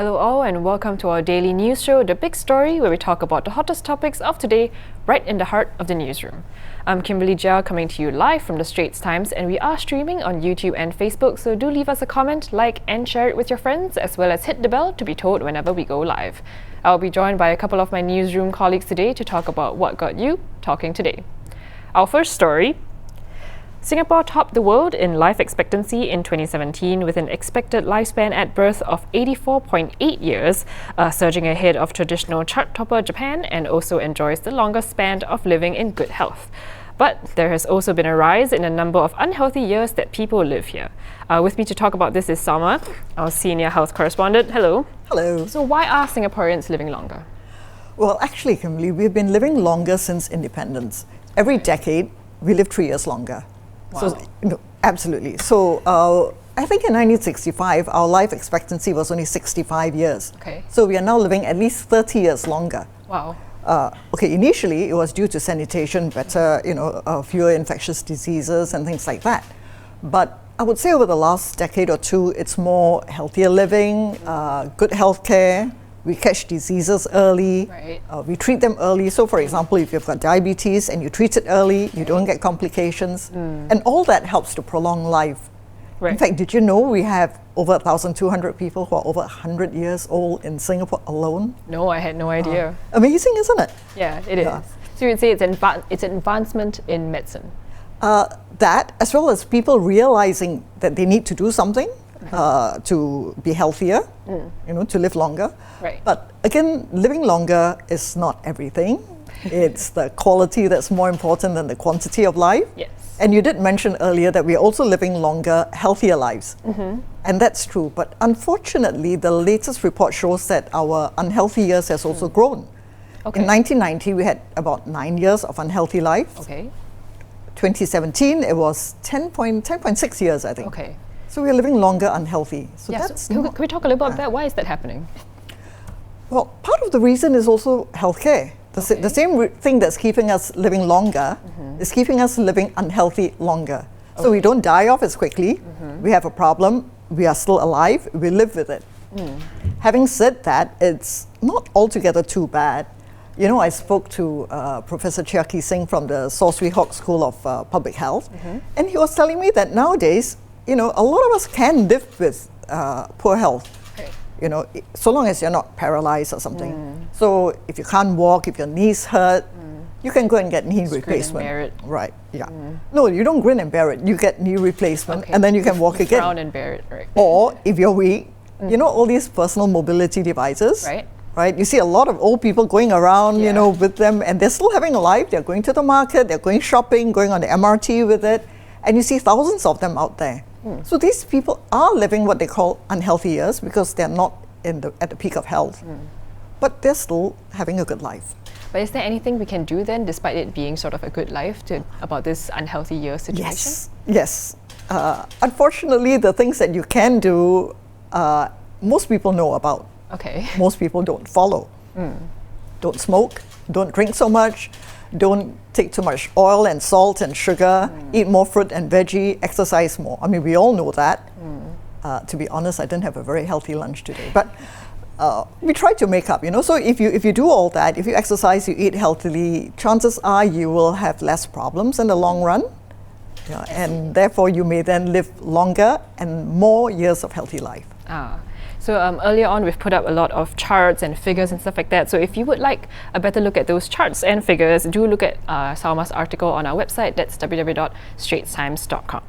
Hello all and welcome to our daily news show, The Big Story, where we talk about the hottest topics of today right in the heart of the newsroom. I'm Kimberly coming to you live from the Straits Times, and we are streaming on YouTube and Facebook, so do leave us a comment, like and share it with your friends, as well as hit the bell to be told whenever we go live. I'll be joined by a couple of my newsroom colleagues today to talk about what got you talking today. Our first story: Singapore topped the world in life expectancy in 2017 with an expected lifespan at birth of 84.8 years, surging ahead of traditional chart topper Japan, and also enjoys the longest span of living in good health. But there has also been a rise in the number of unhealthy years that people live here. With me to talk about this is Salma, our senior health correspondent. Hello. Hello. So why are Singaporeans living longer? Well, actually, Kimberly, we've been living longer since independence. Every decade, we live 3 years longer. Wow. So, absolutely. So, I think in 1965, our life expectancy was only 65 years. Okay. So we are now living at least 30 years longer. Wow. Okay, initially it was due to sanitation, better, fewer infectious diseases and things like that. But I would say over the last decade or two, it's more healthier living, good healthcare. We catch diseases early, Right. We treat them early. So for example, if you've got diabetes and you treat it early, you don't get complications. And all that helps to prolong life. Right. In fact, did you know we have over 1,200 people who are over 100 years old in Singapore alone? No, I had no idea. Amazing, isn't it? Yeah, it is. Yeah. So you'd say it's an advancement in medicine. That, as well as people realizing that they need to do something to be healthier, to live longer. Right. But again, living longer is not everything. It's the quality that's more important than the quantity of life. Yes. And you did mention earlier that we're also living longer, healthier lives. And that's true. But unfortunately, the latest report shows that our unhealthy years has also grown. Okay. In 1990, we had about 9 years of unhealthy life. Okay. 2017, it was 10.6 years, I think. Okay. So we're living longer unhealthy. So Yeah, that's can we talk a little bit about that? Why is that happening? well, part of the reason is also healthcare. The same thing that's keeping us living longer is keeping us living unhealthy longer. So we don't die off as quickly. We have a problem. We are still alive. We live with it. Having said that, it's not altogether too bad. I spoke to Professor Chia Kee Sing from the Salisbury Hawk School of Public Health, and he was telling me that nowadays, a lot of us can live with poor health. Okay. So long as you're not paralyzed or something. So if you can't walk, if your knees hurt, you can go and get knee replacement. Grin and bear it. Right, yeah. No, you don't grin and bear it. You get knee replacement, Okay. and then you can walk again. Frown and bear it, right? Or if you're weak, all these personal mobility devices. Right. Right, you see a lot of old people going around, Yeah. with them, and they're still having a life. They're going to the market, they're going shopping, going on the MRT with it, and you see thousands of them out there. So these people are living what they call unhealthy years because they're not at the peak of health, but they're still having a good life. But is there anything we can do then, despite it being sort of a good life, about this unhealthy year situation? Yes. Unfortunately, the things that you can do, most people know about. Okay. Most people don't follow. Don't smoke, don't drink so much, don't take too much oil and salt and sugar, eat more fruit and veggie, exercise more. I mean, we all know that. To be honest, I didn't have a very healthy lunch today, but we try to make up, So if you do all that, if you exercise, you eat healthily, chances are you will have less problems in the long run. Yeah, and therefore you may then live longer and more years of healthy life. So earlier on, we've put up a lot of charts and figures and stuff like that. So if you would like a better look at those charts and figures, do look at Salma's article on our website. That's www.straitstimes.com.